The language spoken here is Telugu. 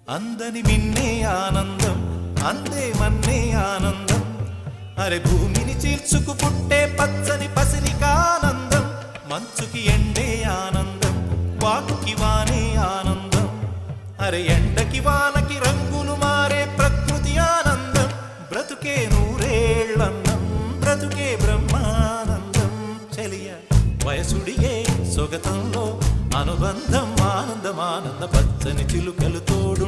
అందని మిన్నే ఆనందం అందే మన్నే ఆనందం అరే భూమిని చీల్చుకు పుట్టే పచ్చని పసిరికానందం మంచుకి ఎండే ఆనందం వాకుకి వానే ఆనందం అరే ఎండకి వానకి రంగులు మారే ప్రకృతి ఆనందం బ్రతుకే నూరేళ్ళన్నం బ్రతుకే బ్రహ్మానందం చెలియ వయసుడిగే సొగతంలో అనుబంధం ఆనందమానంద పచ్చని చిలుకలు తోడు